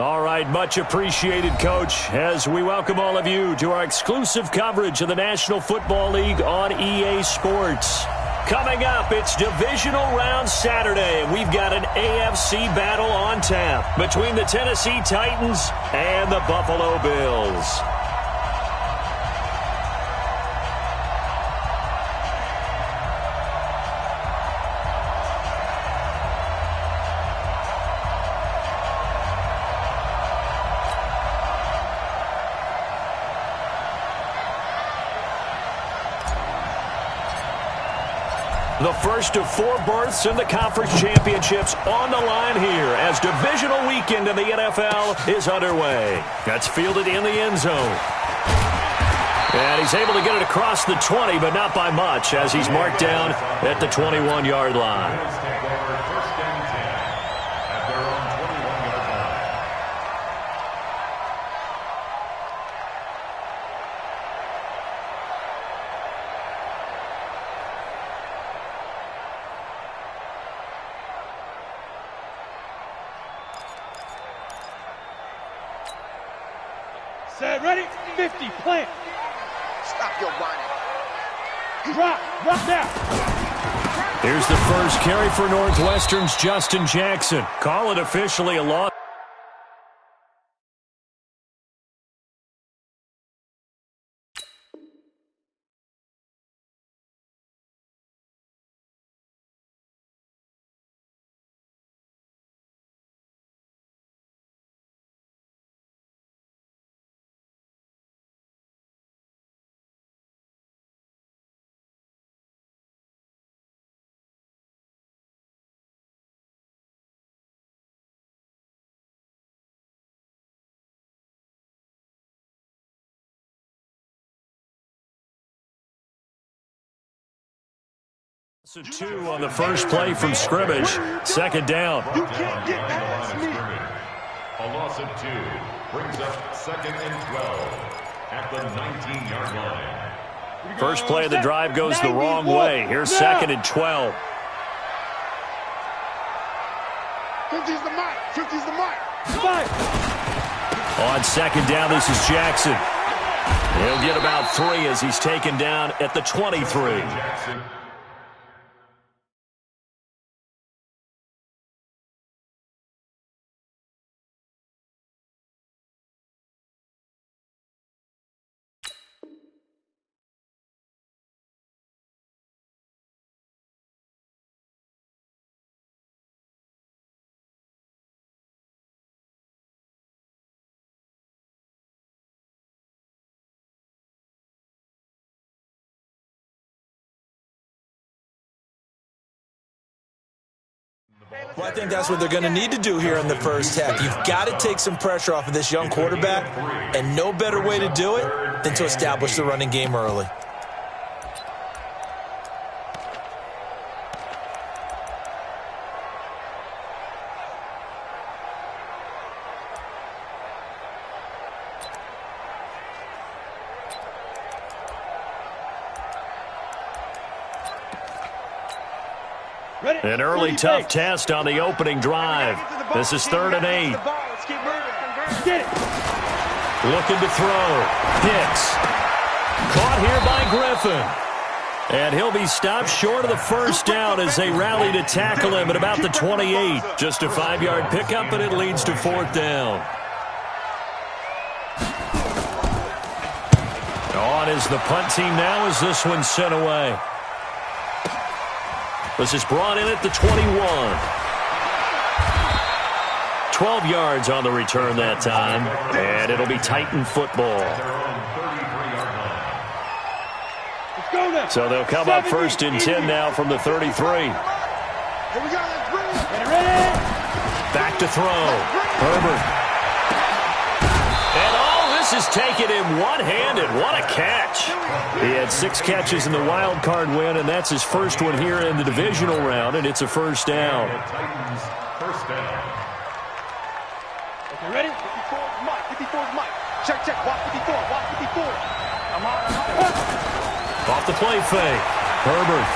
All right, much appreciated, Coach, as we welcome all of you to our exclusive coverage of the National Football League on EA Sports. Coming up, it's Divisional Round Saturday, and we've got an AFC battle on tap between the Tennessee Titans and the Buffalo Bills. The first of 4 berths in the conference championships on the line here as divisional weekend in the NFL is underway. That's fielded in the end zone. And he's able to get it across the 20, but not by much as he's marked down at the 21-yard line. Set, ready, 50, plant. Stop your whining. Drop now. Here's the first carry for Northwestern's Justin Jackson. Call it officially a loss. So 2 on the first play from scrimmage. Second down. You can't get past me. A loss of 2 brings up 2nd and 12 at the 19-yard line. First play of the drive goes the wrong way. Here's 2nd and 12. 50's the mark. 50's the mark. On second down, this is Jackson. He'll get about 3 as he's taken down at the 23. Well, I think that's what they're going to need to do here in the first half. You've got to take some pressure off of this young quarterback, and no better way to do it than to establish the running game early. An early tough test on the opening drive. This is 3rd and 8. Looking to throw. Hicks. Caught here by Griffin. And he'll be stopped short of the first down as they rally to tackle him at about the 28. Just a 5-yard pickup, and it leads to 4th down. On is the punt team now as this one's sent away. This is brought in at the 21. 12 yards on the return that time, and it'll be Titan football. So they'll come up 1st and 10 now from the 33. Back to throw. Herbert. And all this is taken in one-handed. What a catch. He had 6 catches in the wild card win, and that's his first one here in the divisional round, and it's a first down. First down. Okay, ready? 54 is Mike. 54 is Mike. Check, check. Walk 54. Walk 54. I'm on. Off the play fake. Herbert.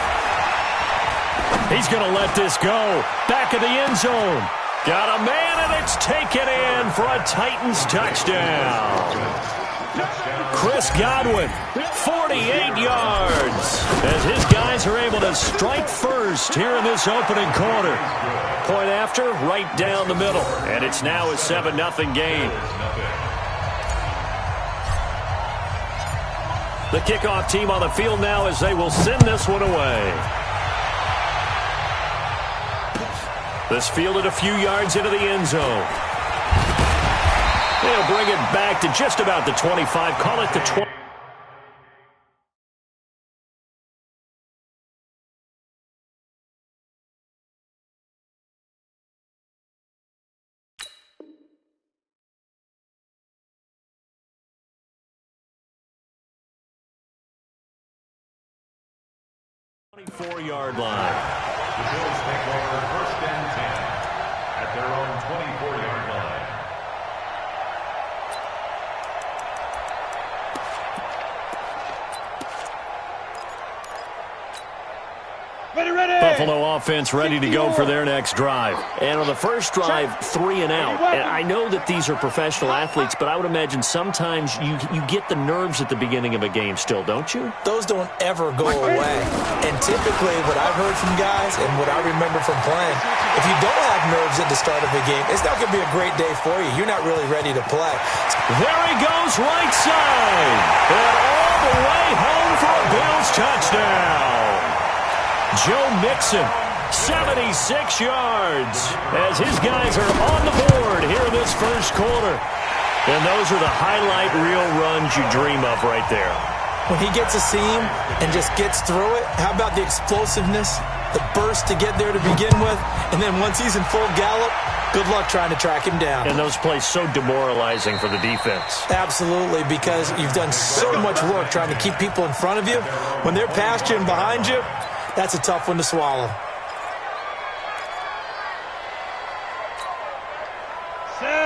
He's going to let this go. Back of the end zone. Got a man, and it's taken in for a Titans touchdown. Chris Godwin, 48 yards, as his guys are able to strike first here in this opening quarter. Point after, right down the middle, and it's now a 7-0 game. The kickoff team on the field now as they will send this one away. This fielded a few yards into the end zone. They'll bring it back to just about the 25. Call it the 20. Yard line. The Bills take over 1st and 10 at their own 24-yard line. Buffalo offense ready to go for their next drive. And on the first drive, 3 and out. And I know that these are professional athletes, but I would imagine sometimes you get the nerves at the beginning of a game still, don't you? Those don't ever go away. And typically what I've heard from guys and what I remember from playing, if you don't have nerves at the start of a game, it's not going to be a great day for you. You're not really ready to play. There he goes, right side. And all the way home for a Bills touchdown. Joe Mixon, 76 yards, as his guys are on the board here in this first quarter. And those are the highlight reel runs you dream of right there. When he gets a seam and just gets through it, how about the explosiveness, the burst to get there to begin with, and then once he's in full gallop, good luck trying to track him down. And those plays so demoralizing for the defense. Absolutely, because you've done so much work trying to keep people in front of you. When they're past you and behind you, that's a tough one to swallow.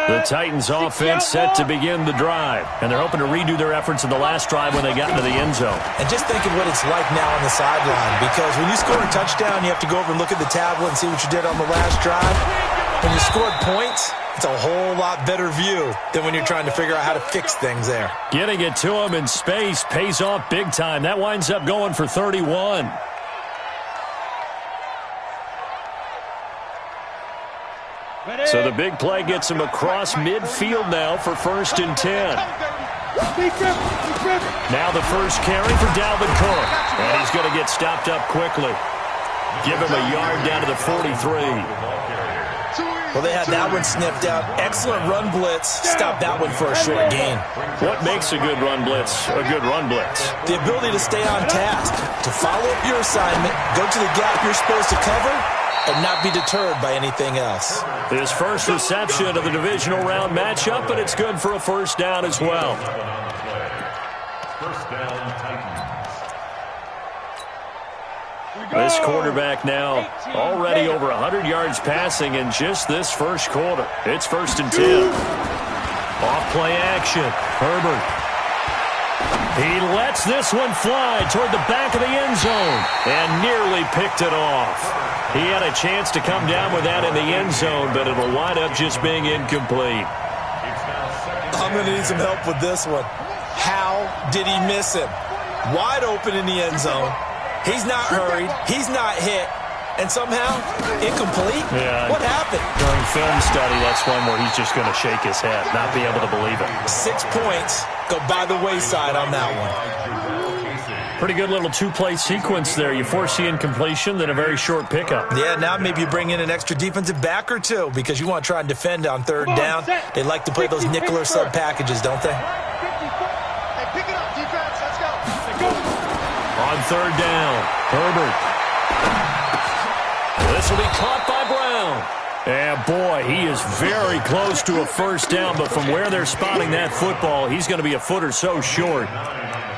The Titans offense set to begin the drive, and they're hoping to redo their efforts in the last drive when they got into the end zone. And just think of what it's like now on the sideline, because when you score a touchdown, you have to go over and look at the tablet and see what you did on the last drive. When you scored points, it's a whole lot better view than when you're trying to figure out how to fix things there. Getting it to him in space pays off big time. That winds up going for 31. So the big play gets him across midfield now for 1st and 10. Now the first carry for Dalvin Cook. And he's going to get stopped up quickly. Give him a yard down to the 43. Well, they had that one snipped out. Excellent run blitz. Stop that one for a short gain. What makes a good run blitz a good run blitz? The ability to stay on task, to follow up your assignment, go to the gap you're supposed to cover, and not be deterred by anything else. His first reception of the divisional round matchup, but it's good for a first down as well. First down, Titans. This quarterback now already over 100 yards passing in just this first quarter. It's 1st and 10. Off play action. Herbert. He lets this one fly toward the back of the end zone and nearly picked it off. He had a chance to come down with that in the end zone, but it'll wind up just being incomplete. I'm going to need some help with this one. How did he miss him? Wide open in the end zone. He's not hurried. He's not hit. And somehow, incomplete? Yeah. What happened? During film study, that's one where he's just going to shake his head, not be able to believe it. 6 points go by the wayside on that one. Pretty good little two-play sequence there. You force the incompletion, then a very short pickup. Yeah, now maybe you bring in an extra defensive back or two because you want to try and defend on 3rd down. They like to play those nickel or sub packages, don't they? Hey, pick it up, defense. Let's go. On 3rd down, Herbert. This will be caught by Brown. And, boy, he is very close to a first down, but from where they're spotting that football, he's going to be a foot or so short.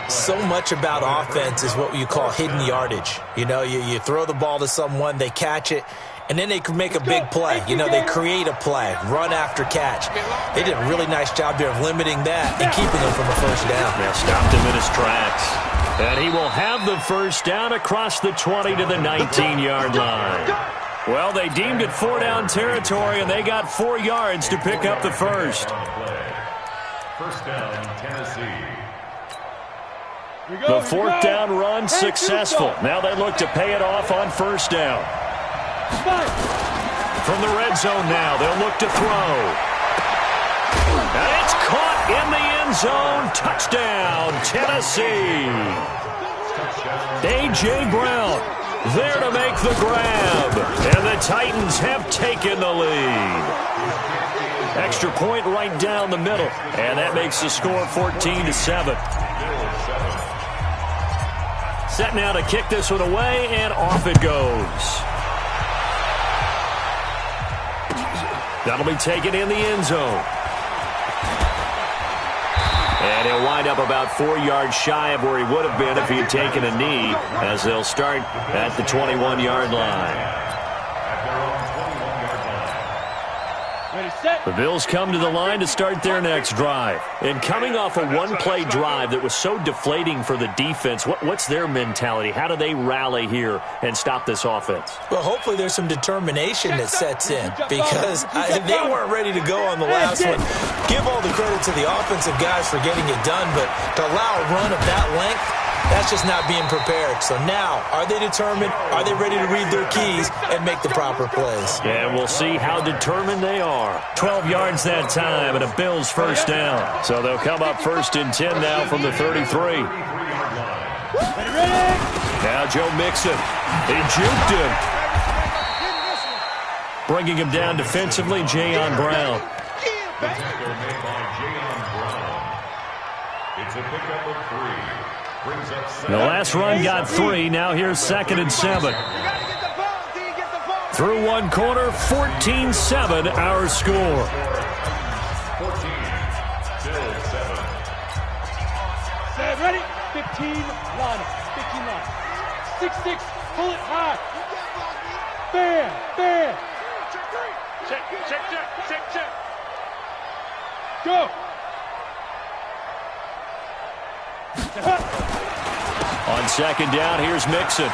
So much about offense is what you call hidden yardage. You know, you throw the ball to someone, they catch it, and then they can make a big play. You know, they create a play, run after catch. They did a really nice job there of limiting that and keeping him from a first down. Yeah, stopped him in his tracks. And he will have the first down across the 20 to the 19-yard line. Well, they deemed it 4-down territory, and they got 4 yards to pick up the first. First down, Tennessee. The 4th down run successful. Now they look to pay it off on first down. From the red zone now, they'll look to throw. And it's caught in the end zone. Touchdown, Tennessee. A.J. Brown there to make the grab. And the Titans have taken the lead. Extra point right down the middle. And that makes the score 14-7. Set now to kick this one away, and off it goes. That'll be taken in the end zone. And he'll wind up about 4 yards shy of where he would have been if he had taken a knee, as they'll start at the 21-yard line. The Bills come to the line to start their next drive. And coming off a one-play drive that was so deflating for the defense, what's their mentality? How do they rally here and stop this offense? Well, hopefully there's some determination that sets in, because they weren't ready to go on the last one. Give all the credit to the offensive guys for getting it done, but to allow a run of that length, that's just not being prepared. So now, are they determined? Are they ready to read their keys and make the proper plays? And we'll see how determined they are. 12 yards that time and a Bills first down. So they'll come up 1st and 10 now from the 33. Now Joe Mixon. He juked him. Bringing him down defensively, Jayon Brown. The tackle made by Jayon Brown. It's a pickup of 3. The last run got 3. Now here's 2nd and 7. Through one quarter, 14-7 our score. 14, Bills 7. Set, ready? 15, line. 15, line. 6-6, pull it high. Bam, bam. Check. Go. On 2nd down, here's Mixon.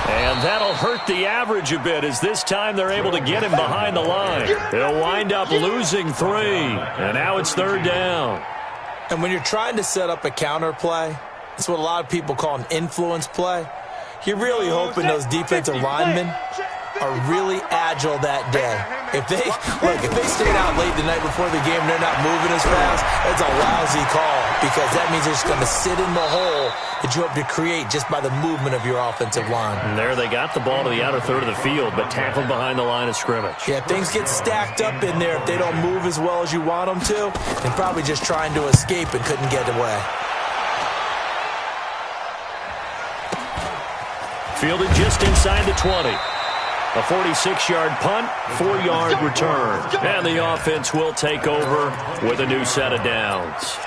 And that'll hurt the average a bit, as this time they're able to get him behind the line. He'll wind up losing 3. And now it's 3rd down. And when you're trying to set up a counter play, it's what a lot of people call an influence play. You're really hoping those defensive linemen are really agile that day. If they stayed out late the night before the game and they're not moving as fast, that's a lousy call, because that means they're just going to sit in the hole that you hope to create just by the movement of your offensive line. And there they got the ball to the outer third of the field, but tackled behind the line of scrimmage. Yeah, things get stacked up in there if they don't move as well as you want them to. They're probably just trying to escape and couldn't get away. Fielded just inside the 20. A 46-yard punt, 4-yard return. And the offense will take over with a new set of downs.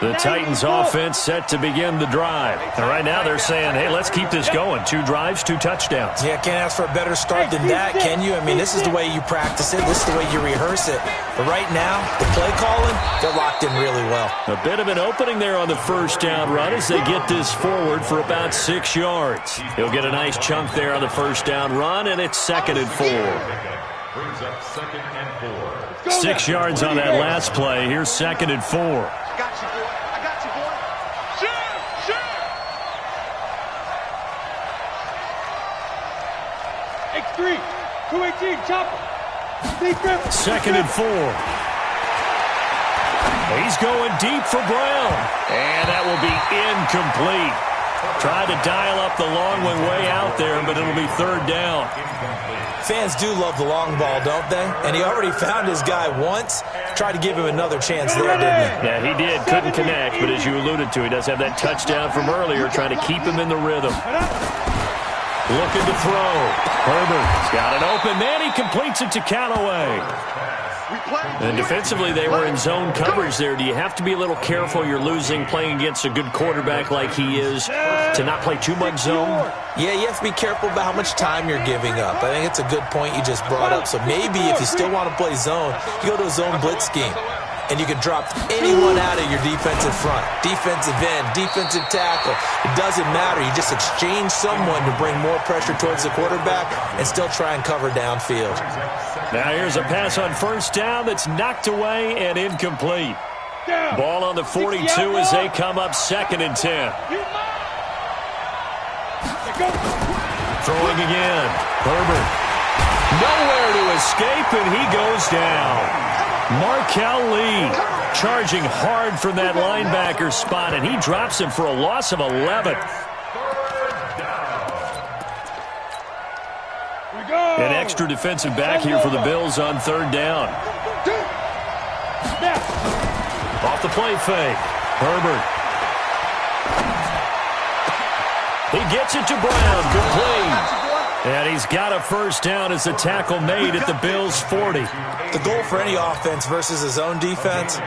The Titans offense set to begin the drive. And right now they're saying, hey, let's keep this going. 2 drives, 2 touchdowns. Yeah, can't ask for a better start than that, can you? I mean, this is the way you practice it. This is the way you rehearse it. But right now, the play calling, they're locked in really well. A bit of an opening there on the first down run as they get this forward for about 6 yards. He'll get a nice chunk there on the first down run, and it's 2nd and 4. Brings up 2nd and 4. 6 yards on that last play. Here's 2nd and 4. Got you, boy. I got you, boy. Shoot! X3, 218, chopper. 2nd and 4. He's going deep for Brown. And that will be incomplete. Tried to dial up the long one way out there, but it'll be 3rd down. Fans do love the long ball, don't they? And he already found his guy once. Tried to give him another chance there, didn't he? Yeah, he did. Couldn't connect, but as you alluded to, he does have that touchdown from earlier, trying to keep him in the rhythm. Looking to throw. Herbert's got an open man. He completes it to Callaway. And defensively, they were in zone coverage there. Do you have to be a little careful? You're losing playing against a good quarterback like he is to not play too much zone? Yeah, you have to be careful about how much time you're giving up. I think it's a good point you just brought up. So maybe if you still want to play zone, you go to a zone blitz scheme. and you can drop anyone out of your defensive front. Defensive end, defensive tackle. It doesn't matter. You just exchange someone to bring more pressure towards the quarterback and still try and cover downfield. Now here's a pass on first down that's knocked away and incomplete. Ball on the 42 as they come up 2nd and 10. Throwing again. Herbert. Nowhere to escape, and he goes down. Markel Lee charging hard from that linebacker spot, and he drops him for a loss of 11. An extra defensive back here for the Bills on 3rd down. Off the play fake. Herbert. He gets it to Brown. Good play. And he's got a first down as the tackle made at the Bills' 40. The goal for any offense versus his own defense,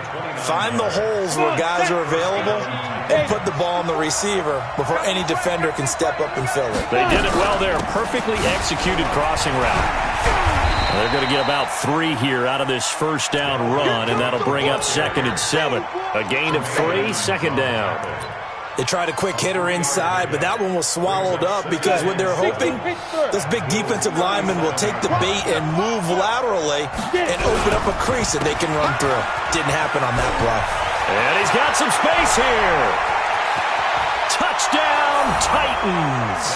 find the holes where guys are available and put the ball on the receiver before any defender can step up and fill it. They did it well there. Perfectly executed crossing route. They're going to get about 3 here out of this first down run, and that'll bring up 2nd and 7. A gain of 3, 2nd down. They tried a quick hitter inside, but that one was swallowed up because what they're hoping, those big defensive linemen will take the bait and move laterally and open up a crease that they can run through. Didn't happen on that play. And he's got some space here. Touchdown, Titans.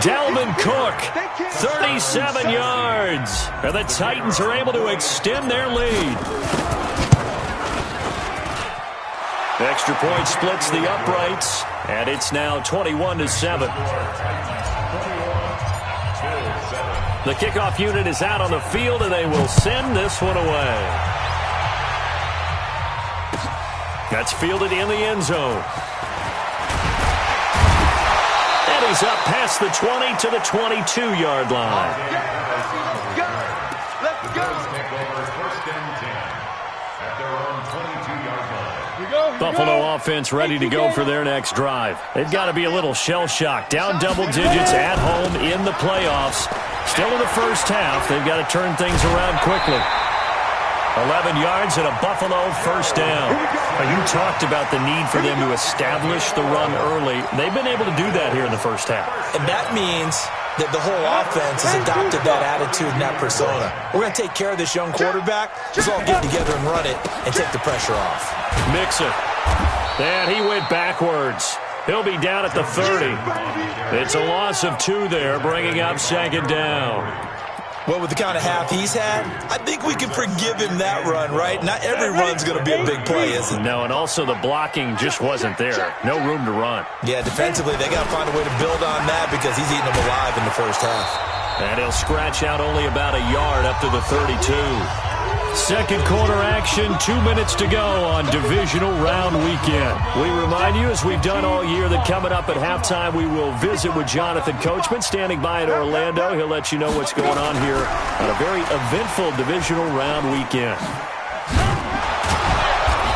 Dalvin Cook, 37 yards. And the Titans are able to extend their lead. The extra point splits the uprights, and it's now 21-7. The kickoff unit is out on the field, and they will send this one away. That's fielded in the end zone. And he's up past the 20 to the 22-yard line. Let's go. Buffalo offense ready to go for their next drive. They've got to be a little shell-shocked. Down double digits at home in the playoffs. Still in the first half. They've got to turn things around quickly. 11 yards and a Buffalo first down. You talked about the need for them to establish the run early. They've been able to do that here in the first half. And that means that the whole offense has adopted that attitude and that persona. We're going to take care of this young quarterback. Let's all get together and run it and take the pressure off. Mixon. And he went backwards. He'll be down at the 30. It's a loss of 2 there, bringing up 2nd down. Well, with the kind of half he's had, I think we can forgive him that run, right? Not every run's going to be a big play, is it? No, and also the blocking just wasn't there. No room to run. Yeah, defensively, they got to find a way to build on that because he's eating them alive in the first half. And he'll scratch out only about a yard up to the 32. Second quarter action, 2 minutes to go on divisional round weekend. We remind you, as we've done all year, that coming up at halftime, we will visit with Jonathan Coachman, standing by in Orlando. He'll let you know what's going on here on a very eventful divisional round weekend.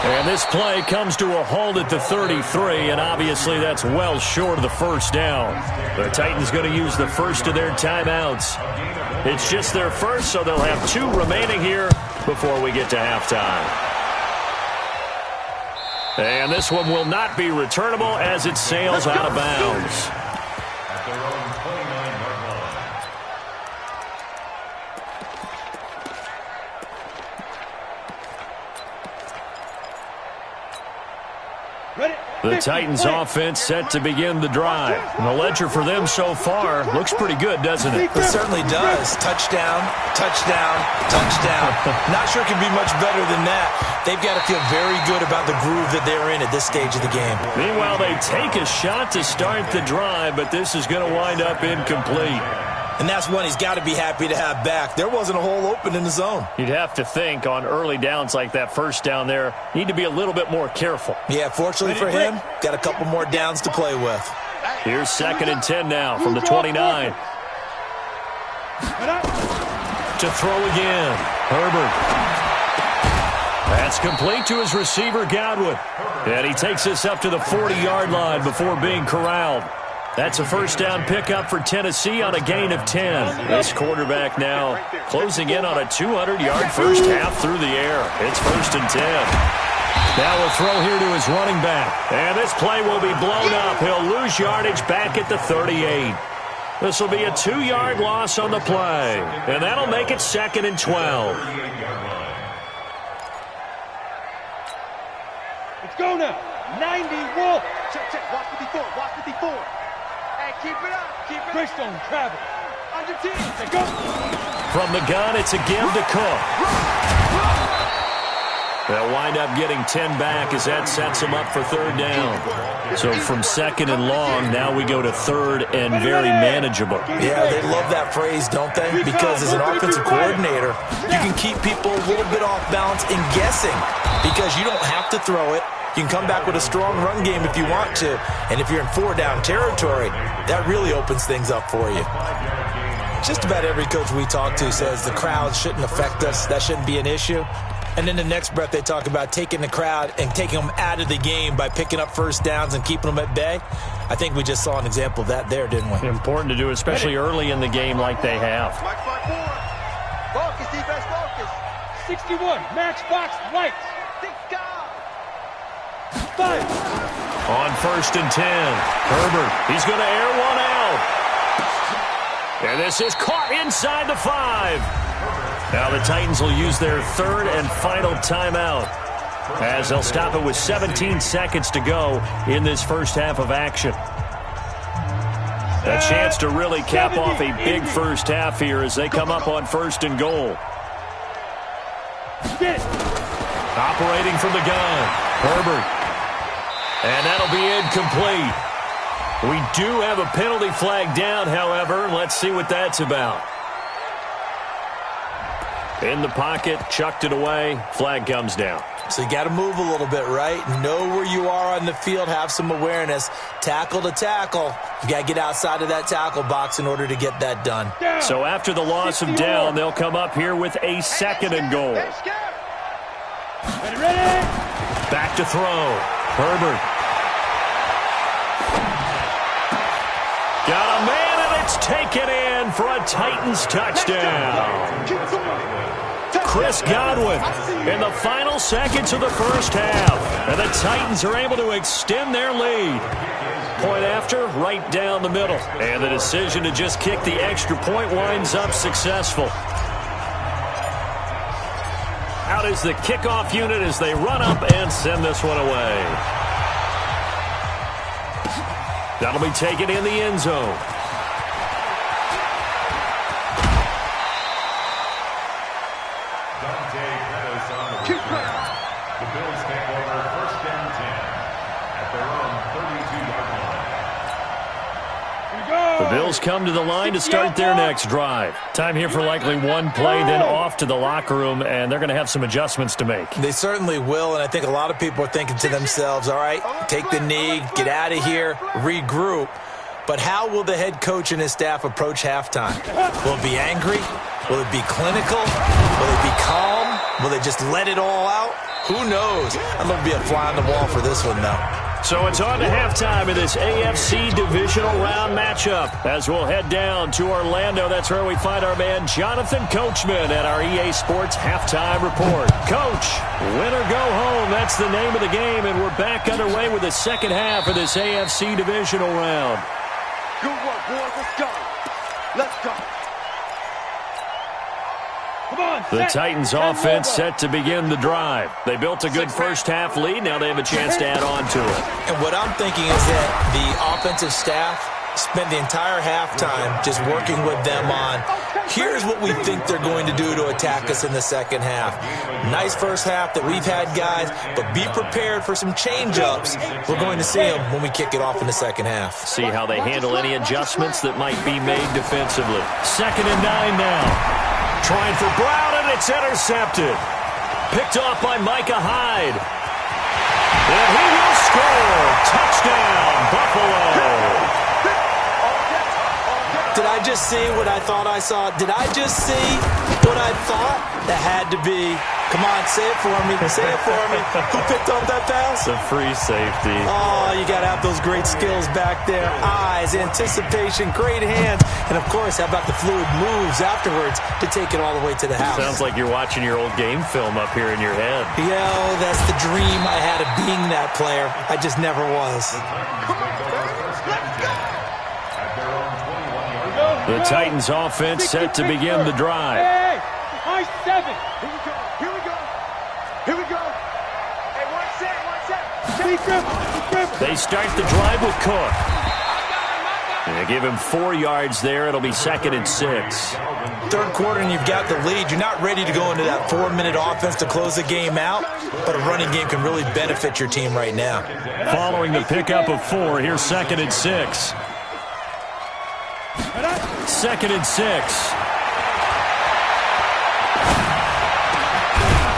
And this play comes to a halt at the 33, and obviously that's well short of the first down. The Titans going to use the first of their timeouts. It's just their first, so they'll have 2 remaining here before we get to halftime. And this one will not be returnable as it sails out of bounds. At their own 29-yard line. The Titans offense set to begin the drive. And the ledger for them so far looks pretty good, doesn't it? It certainly does. Touchdown, touchdown, touchdown. Not sure it can be much better than that. They've got to feel very good about the groove that they're in at this stage of the game. Meanwhile, they take a shot to start the drive, but this is going to wind up incomplete. And that's one he's got to be happy to have back. There wasn't a hole open in the zone. You'd have to think on early downs like that first down there, need to be a little bit more careful. Yeah, fortunately for him, got a couple more downs to play with. Here's 2nd and 10 now from the 29. To throw again. Herbert. That's complete to his receiver, Godwin. And he takes this up to the 40-yard line before being corralled. That's a first down pickup for Tennessee on a gain of 10. This quarterback now closing in on a 200-yard first half through the air. It's 1st and 10. Now we'll throw here to his running back. And this play will be blown up. He'll lose yardage back at the 38. This will be a 2-yard loss on the play. And that'll make it 2nd and 12. Let's go now. 90, Wolf. Check, check. Watch 54. Watch 54. Hey, keep it up. Keep it up. Greystone, travel. Under 10. Let's go. From the gun, it's a give to Cook. They'll wind up getting 10 back as that sets them up for 3rd down. So from 2nd and long, now we go to 3rd and very manageable. Yeah, they love that phrase, don't they? Because as an offensive coordinator, you can keep people a little bit off balance and guessing because you don't have to throw it. You can come back with a strong run game if you want to. And if you're in 4-down territory, that really opens things up for you. Just about every coach we talk to says the crowd shouldn't affect us. That shouldn't be an issue. And then the next breath they talk about taking the crowd and taking them out of the game by picking up first downs and keeping them at bay. I think we just saw an example of that there, didn't we? Important to do, especially early in the game like they have. Focus, defense, focus. 61, matchbox, lights. Think God. 5. On 1st and 10, Herbert, he's going to air one out. And this is caught inside the 5. Now the Titans will use their 3rd and final timeout as they'll stop it with 17 seconds to go in this first half of action. A chance to really cap off a big first half here as they come up on 1st and goal. Operating from the gun, Herbert. And that'll be incomplete. We do have a penalty flag down, however. Let's see what that's about. In the pocket, chucked it away, flag comes down. So you got to move a little bit, right? Know where you are on the field, have some awareness. Tackle to tackle. You got to get outside of that tackle box in order to get that done. So after the loss of down, they'll come up here with a 2nd and goal. Ready? Back to throw. Herbert. Got a man, and it's taken in for a Titans touchdown. Chris Godwin in the final seconds of the first half. And the Titans are able to extend their lead. Point after, right down the middle. And the decision to just kick the extra point winds up successful. Out is the kickoff unit as they run up and send this one away. That'll be taken in the end zone. The Bills take over 1st and 10 at their own 32-yard line. The Bills come to the line to start their next drive. Time here for likely one play, then off to the locker room, and they're going to have some adjustments to make. They certainly will, and I think a lot of people are thinking to themselves, all right, take the knee, get out of here, regroup. But how will the head coach and his staff approach halftime? Will it be angry? Will it be clinical? Will it be calm? Will they just let it all out? Who knows? I'm going to be a fly on the wall for this one, though. So it's on to halftime in this AFC divisional round matchup. As we'll head down to Orlando, that's where we find our man Jonathan Coachman at our EA Sports Halftime Report. Coach, win or go home, that's the name of the game, and we're back underway with the second half of this AFC divisional round. Good work, boys. Let's go. Let's go. The Titans offense set to begin the drive. They built a good first half lead. Now they have a chance to add on to it. And what I'm thinking is that the offensive staff spent the entire halftime just working with them on, here's what we think they're going to do to attack us in the second half. Nice first half that we've had, guys, but be prepared for some change-ups. We're going to see them when we kick it off in the second half. See how they handle any adjustments that might be made defensively. 2nd and 9 now. Trying for Brown, and it's intercepted. Picked off by Micah Hyde. And he will score. Touchdown, Buffalo. Did I just see what I thought I saw? Did I just see what I thought? That had to be Come on, say it for me. Say it for me. Who picked up that pass? The free safety. Oh, you got to have those great skills back there. Eyes, anticipation, great hands. And, of course, how about the fluid moves afterwards to take it all the way to the house? Sounds like you're watching your old game film up here in your head. Yeah, that's the dream I had of being that player. I just never was. The Titans offense set to begin the drive. Hey, high 7. Here we go. Here we go. Hey, one set. They start the drive with Cook. And they give him 4 yards there. It'll be 2nd and 6. Third quarter and you've got the lead. You're not ready to go into that 4-minute offense to close the game out, but a running game can really benefit your team right now. Following the pickup of 4, here's 2nd and 6. 2nd and 6.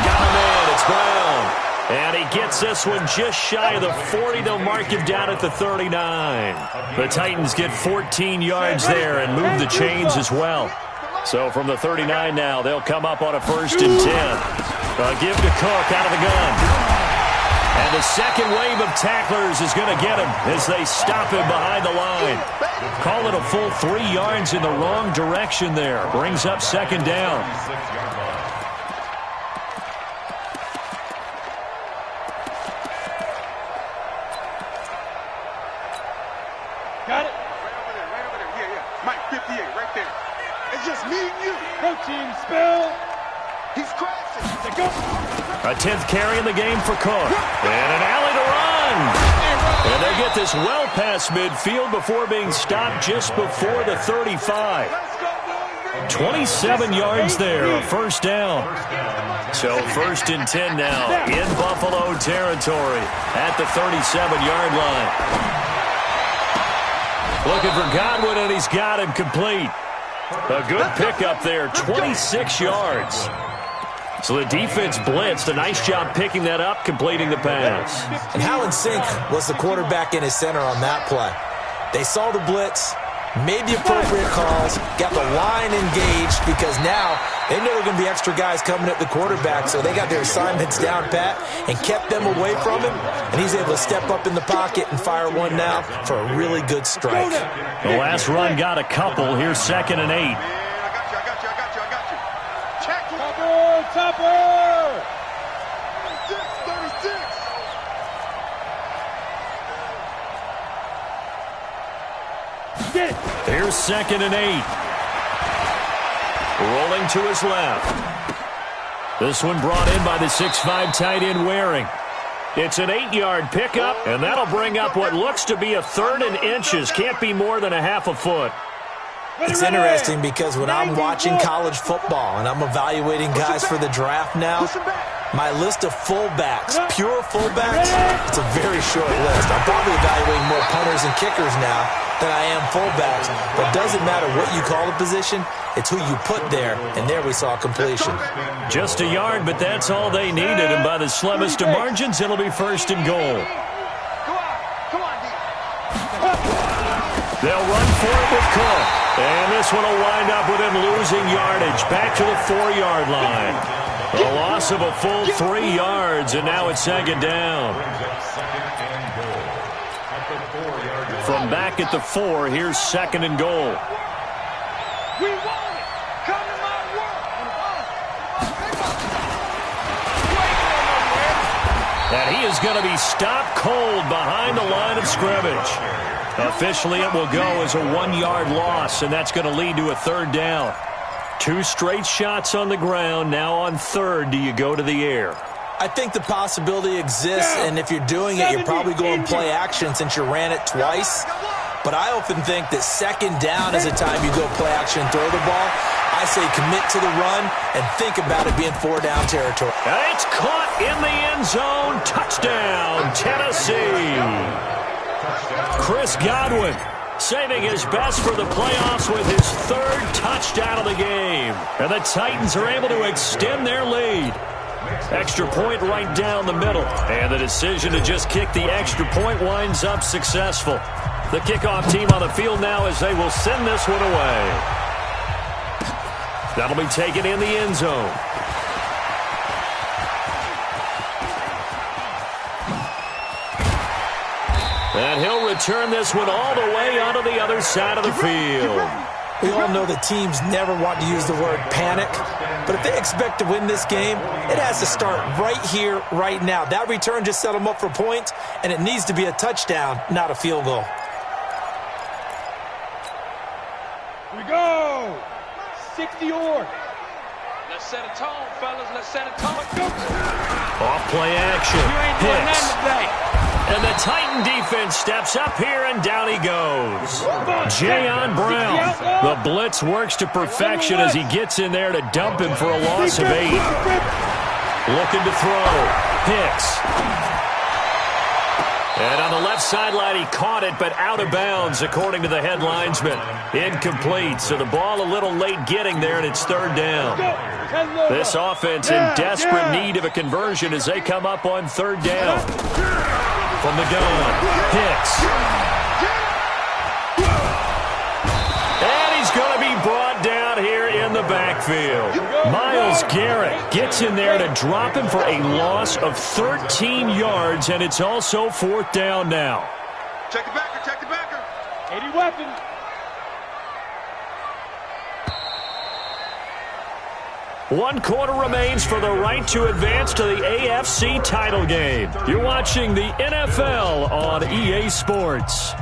Got him in. It's Brown. And he gets this one just shy of the 40. They'll mark him down at the 39. The Titans get 14 yards there and move the chains as well. So from the 39 now, they'll come up on a 1st and 10. A give to Cook out of the gun. And the second wave of tacklers is going to get him as they stop him behind the line. Call it a full 3 yards in the wrong direction there. Brings up 2nd down. Got it. Right over there. Yeah. Mike, 58, right there. It's just me and you. Protein spill. He's crashing. They go. A 10th carry in the game for Cook. And an alley to run. And they get this well past midfield before being stopped just before the 35. 27 yards there, a 1st down. So 1st and 10 now in Buffalo territory at the 37-yard line. Looking for Godwin, and he's got him complete. A good pickup there, 26 yards. So the defense blitzed. A nice job picking that up, completing the pass. And how in sync was the quarterback and his center on that play? They saw the blitz, made the appropriate calls, got the line engaged because now they know there are going to be extra guys coming at the quarterback, so they got their assignments down pat and kept them away from him, and he's able to step up in the pocket and fire one now for a really good strike. The last run got a couple. Here's 2nd and 8. I got you. Check. Topper. 36. Get it. Here's 2nd and 8. Rolling to his left. This one brought in by the 6'5" tight end Waring. It's an 8-yard pickup, and that'll bring up what looks to be a 3rd and inches. Can't be more than a half a foot. It's interesting because when I'm watching college football and I'm evaluating guys for the draft now, my list of fullbacks, pure fullbacks, it's a very short list. I'm probably evaluating more punters and kickers now than I am fullbacks. But it doesn't matter what you call the position, it's who you put there, and there we saw completion. Just a yard, but that's all they needed, and by the slimmest of margins, it'll be 1st and goal. Come on, D. They'll run for it with Cook. And this one will wind up with him losing yardage. Back to the 4-yard line. A loss of a full 3 yards, and now it's 2nd down. From back at the 4, here's 2nd and goal. We want it. Come to my world. And he is going to be stopped cold behind the line of scrimmage. Officially, it will go as a 1-yard loss, and that's going to lead to a 3rd down. 2 straight shots on the ground. Now on 3rd, do you go to the air? I think the possibility exists, and if you're doing it, you're probably going play action since you ran it twice. But I often think that 2nd down is a time you go play action and throw the ball. I say commit to the run and think about it being 4-down territory. And it's caught in the end zone. Touchdown, Tennessee. Chris Godwin saving his best for the playoffs with his 3rd touchdown of the game. And the Titans are able to extend their lead. Extra point right down the middle. And the decision to just kick the extra point winds up successful. The kickoff team on the field now as they will send this one away. That'll be taken in the end zone. And he'll return this one all the way onto the other side of the field. We all know that teams never want to use the word panic, but if they expect to win this game, it has to start right here, right now. That return just set them up for points, and it needs to be a touchdown, not a field goal. Here we go. 60 or. Let's set a tone, fellas. Let's set a tone. Go. Off play action. You ain't doing nothing today. And the Titan defense steps up here, and down he goes. Jayon Brown. The blitz works to perfection as he gets in there to dump him for a loss of 8. Looking to throw. Hicks. And on the left sideline, he caught it, but out of bounds, according to the head linesman. Incomplete, so the ball a little late getting there, and it's 3rd down. This offense in desperate need of a conversion as they come up on 3rd down. From the gun, Hicks. And he's going to be brought down here in the backfield. Myles Garrett gets in there to drop him for a loss of 13 yards, and it's also 4th down now. Check the backer, check the backer. 80 weapons. One quarter remains for the right to advance to the AFC title game. You're watching the NFL on EA Sports.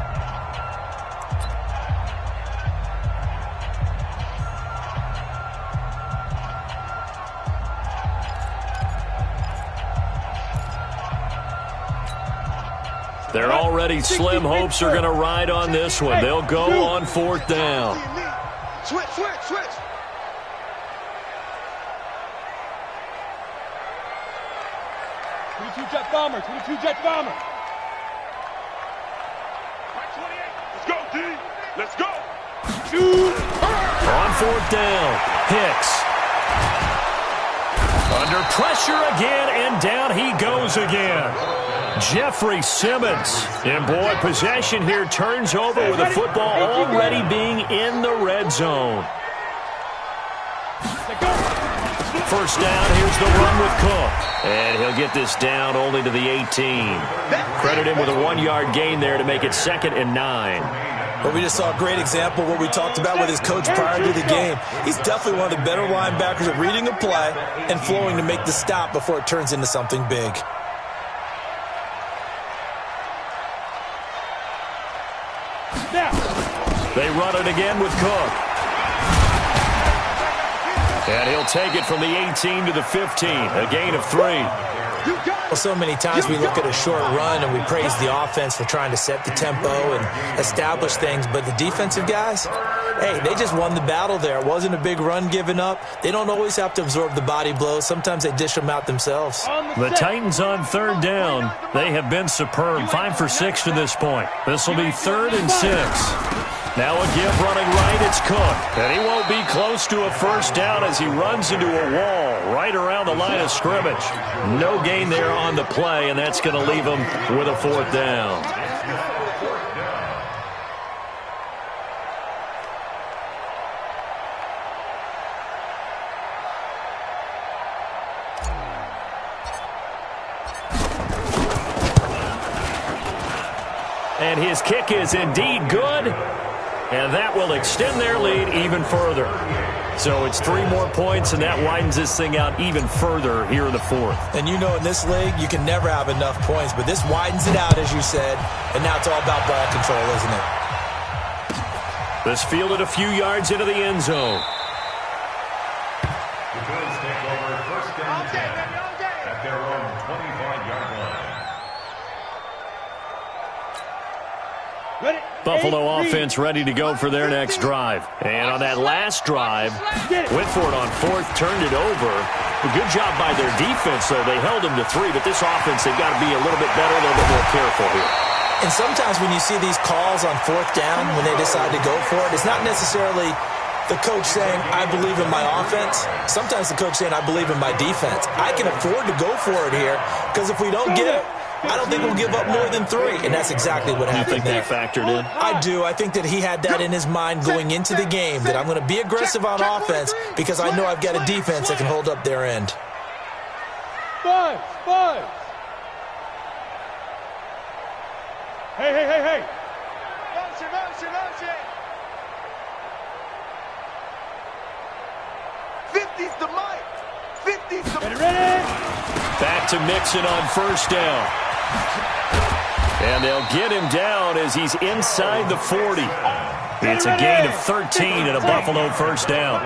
They're already slim hopes are going to ride on this one. They'll go on 4th down. Switch, switch, switch. Jet bomber, 22 jet bomber. Let's go, D. Let's go. On 4th down, Hicks. Under pressure again, and down he goes again. Jeffrey Simmons. And boy, possession here turns over with the football already being in the red zone. 1st down, here's the run with Cook. And he'll get this down only to the 18. Credit him with a 1-yard gain there to make it 2nd and 9. But we just saw a great example of what we talked about with his coach prior to the game. He's definitely one of the better linebackers at reading a play and flowing to make the stop before it turns into something big. They run it again with Cook. And he'll take it from the 18 to the 15, a gain of 3. Well, so many times we look at a short run and we praise the offense for trying to set the tempo and establish things, but the defensive guys, hey, they just won the battle there. It wasn't a big run given up. They don't always have to absorb the body blows. Sometimes they dish them out themselves. The Titans on 3rd down. They have been superb, 5 for 6 to this point. This will be 3rd and 6. Now a give running right, it's Cook. And he won't be close to a 1st down as he runs into a wall right around the line of scrimmage. No gain there on the play, and that's going to leave him with a 4th down. And his kick is indeed good. And that will extend their lead even further. So it's 3 more points, and that widens this thing out even further here in the 4th. And you know in this league, you can never have enough points, but this widens it out, as you said, and now it's all about ball control, isn't it? This fielded a few yards into the end zone. The Bills take over 1st and 10 at their own 25-yard line. Buffalo offense ready to go for their next drive. And on that last drive, went for it on 4th, turned it over. A good job by their defense, though. They held them to 3, but this offense, they've got to be a little bit better, a little bit more careful here. And sometimes when you see these calls on 4th down, when they decide to go for it, it's not necessarily the coach saying, I believe in my offense. Sometimes the coach saying, I believe in my defense. I can afford to go for it here, because if we don't get it, I don't think we'll give up more than 3, and that's exactly what happened there. You think they factored in? I do. I think that he had that in his mind going into the game, that I'm going to be aggressive on offense because I know I've got a defense that can hold up their end. 5. Hey. Motion. 50's the mic. 50's the Ready? Back to Mixon on first down. And they'll get him down as he's inside the 40. It's a gain of 13 and a Buffalo first down.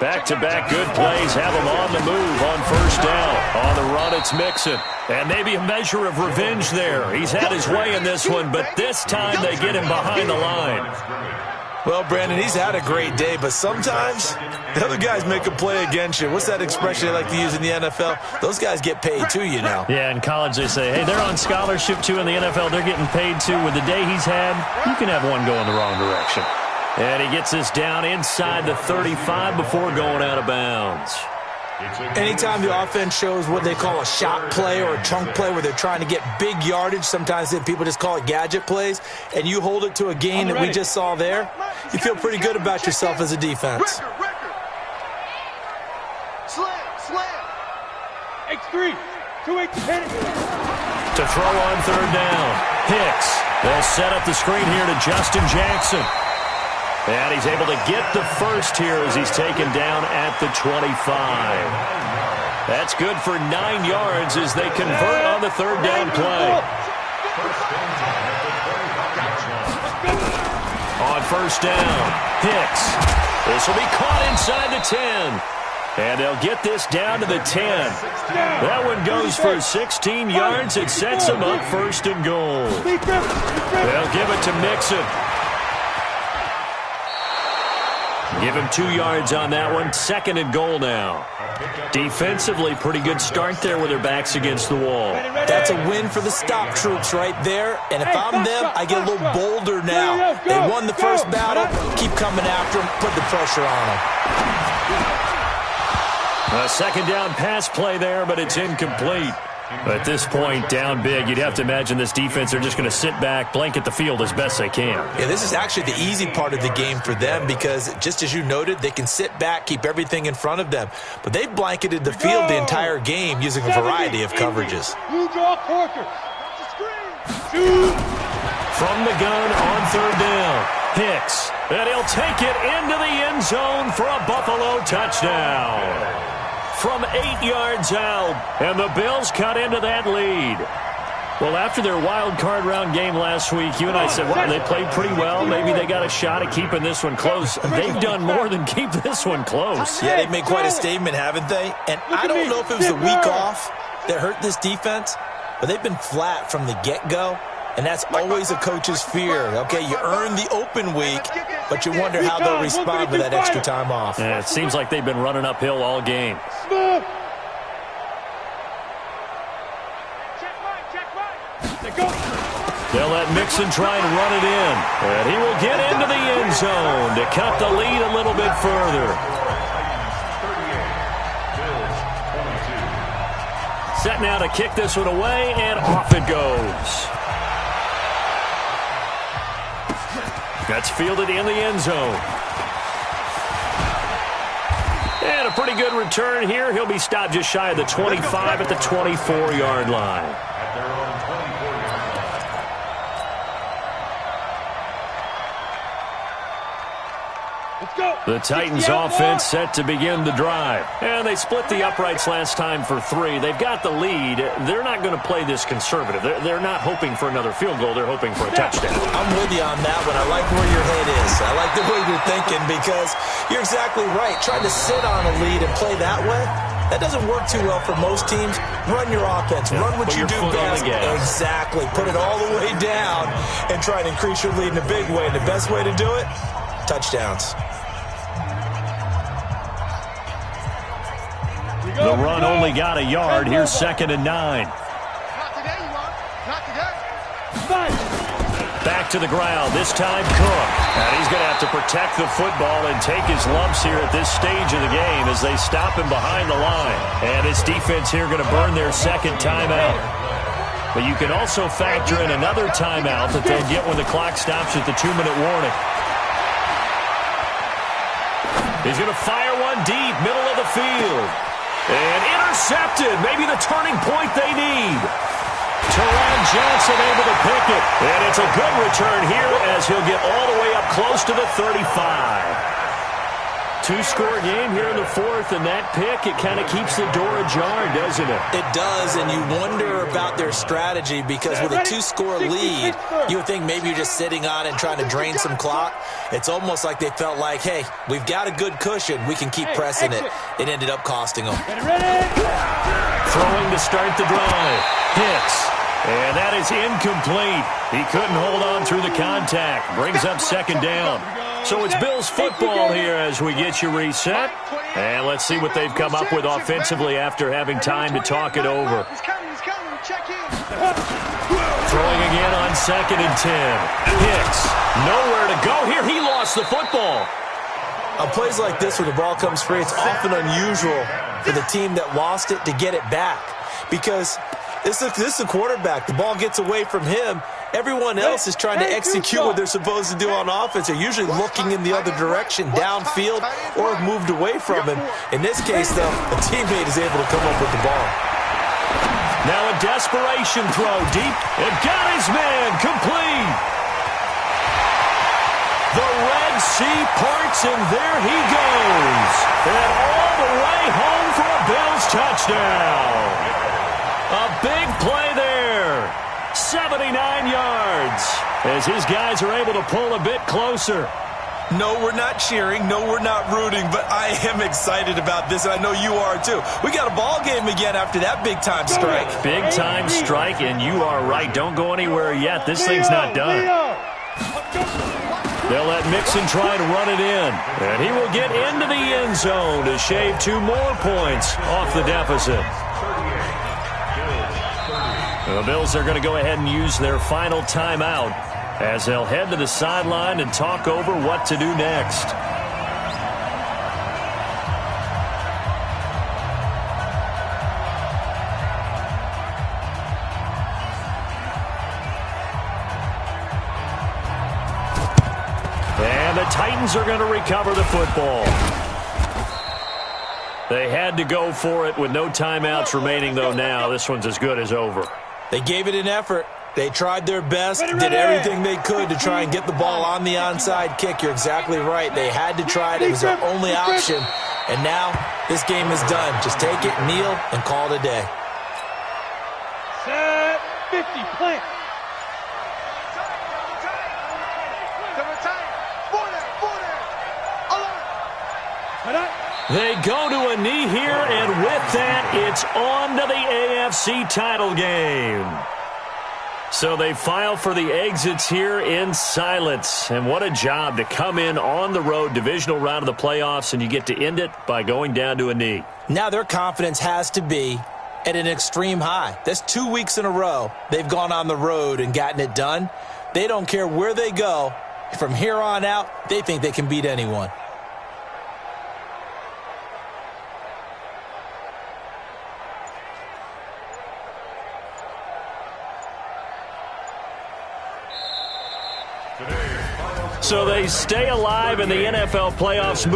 Back-to-back good plays have him on the move on first down. On the run, it's Mixon. And maybe a measure of revenge there. He's had his way in this one, but this time they get him behind the line. Well, Brandon, he's had a great day, but sometimes the other guys make a play against you. What's that expression they like to use in the NFL? Those guys get paid too, you know. Yeah, in college they say, hey, they're on scholarship too. In the NFL, they're getting paid too. With the day he's had, you can have one go in the wrong direction. And he gets this down inside the 35 before going out of bounds. Anytime the offense shows what they call a shot play or a chunk play where they're trying to get big yardage, sometimes people just call it gadget plays, and you hold it to a gain that we just saw there, you feel pretty good about yourself as a defense. Slam. X3. 2-8 to penny. To throw on third down. Hicks. They'll set up the screen here to Justin Jackson. And he's able to get the first here as he's taken down at the 25. That's good for 9 yards as they convert on the third down play. On first down, Hicks. This will be caught inside the 10. And they'll get this down to the 10. That one goes for 16 yards. It sets them up first and goal. They'll give it to Mixon. Give him 2 yards on that one. Second and goal now. Defensively, pretty good start there with their backs against the wall. That's a win for the stop troops right there. And if I'm them, I get a little bolder now. They won the first battle. Keep coming after them. Put the pressure on them. A second down pass play there, but it's incomplete. At this point, down big, you'd have to imagine this defense are just going to sit back, blanket the field as best they can. Yeah, this is actually the easy part of the game for them because, just as you noted, they can sit back, keep everything in front of them. But they've blanketed the field the entire game using a variety of coverages. You draw Corker. From the gun on third down, Hicks. And he'll take it into the end zone for a Buffalo touchdown. From 8 yards out, and the Bills cut into that lead. Well, after their wild card round game last week, you and I said, well, they played pretty well. Maybe they got a shot at keeping this one close. They've done more than keep this one close. Yeah, they've made quite a statement, haven't they? And I don't know if it was the week off that hurt this defense, but they've been flat from the get-go. And that's always a coach's fear. Okay, you earn the open week, but you wonder how they'll respond with that extra time off. Yeah, it seems like they've been running uphill all game. They'll let Mixon try and run it in. And he will get into the end zone to cut the lead a little bit further. Set now to kick this one away, and off it goes. That's fielded in the end zone. And a pretty good return here. He'll be stopped just shy of the 25 at the 24-yard line. The Titans offense set to begin the drive. And they split the uprights last time for 3. They've got the lead. They're not going to play this conservative. They're not hoping for another field goal. They're hoping for a touchdown. I'm with you on that one. I like where your head is. I like the way you're thinking because you're exactly right. Trying to sit on a lead and play that way, that doesn't work too well for most teams. Run your offense. Run what you do best. Exactly. Put it all the way down and try to increase your lead in a big way. And the best way to do it, touchdowns. The run only got a yard. Here's 2nd and 9. Not today, you want. Not today. Back to the ground. This time Cook. And he's going to have to protect the football and take his lumps here at this stage of the game as they stop him behind the line. And his defense here going to burn their second timeout. But you can also factor in another timeout that they'll get when the clock stops at the 2-minute warning. He's going to fire one deep, middle of the field. And intercepted. Maybe the turning point they need. Terran Johnson able to pick it. And it's a good return here as he'll get all the way up close to the 35. Two-score game here in the fourth, and that pick, it kind of keeps the door ajar, doesn't it? It does, and you wonder about their strategy because with a two-score lead, you would think maybe you're just sitting on it and trying to drain some clock. It's almost like they felt like, hey, we've got a good cushion. We can keep pressing it. It ended up costing them. Throwing to start the drive. Hits. And that is incomplete. He couldn't hold on through the contact. Brings up second down. So it's Bills football here as we get you reset. And let's see what they've come up with offensively after having time to talk it over. Throwing again on 2nd and 10. Hits. Nowhere to go here. He lost the football. On plays like this where the ball comes free, it's often unusual for the team that lost it to get it back. Because this is a quarterback. The ball gets away from him. Everyone else is trying to execute what they're supposed to do on offense. They're usually looking in the other direction, downfield, or have moved away from him. In this case, though, a teammate is able to come up with the ball. Now a desperation throw deep, and got his man complete. The Red Sea parts, and there he goes. And all the way home for a Bills touchdown. A big play there. 79 yards as his guys are able to pull a bit closer. No, we're not cheering. No, we're not rooting, but I am excited about this, and I know you are too. We got a ball game again after that big-time strike. Big-time strike, and you are right. Don't go anywhere yet. This thing's not done. They'll let Mixon try to run it in, and he will get into the end zone to shave 2 more points off the deficit. The Bills are going to go ahead and use their final timeout as they'll head to the sideline and talk over what to do next. And the Titans are going to recover the football. They had to go for it with no timeouts remaining, though, now. This one's as good as over. They gave it an effort. They tried their best, did everything they could to try and get the ball on the onside kick. You're exactly right. They had to try it. It was their only option. And now this game is done. Just take it, kneel, and call it a day. Set 50, plant. They go to a knee here, and with that, it's on to the AFC title game. So they file for the exits here in silence. And what a job to come in on the road, divisional round of the playoffs, and you get to end it by going down to a knee. Now their confidence has to be at an extreme high. That's 2 weeks in a row they've gone on the road and gotten it done. They don't care where they go. From here on out, they think they can beat anyone. So they stay alive in the NFL playoffs.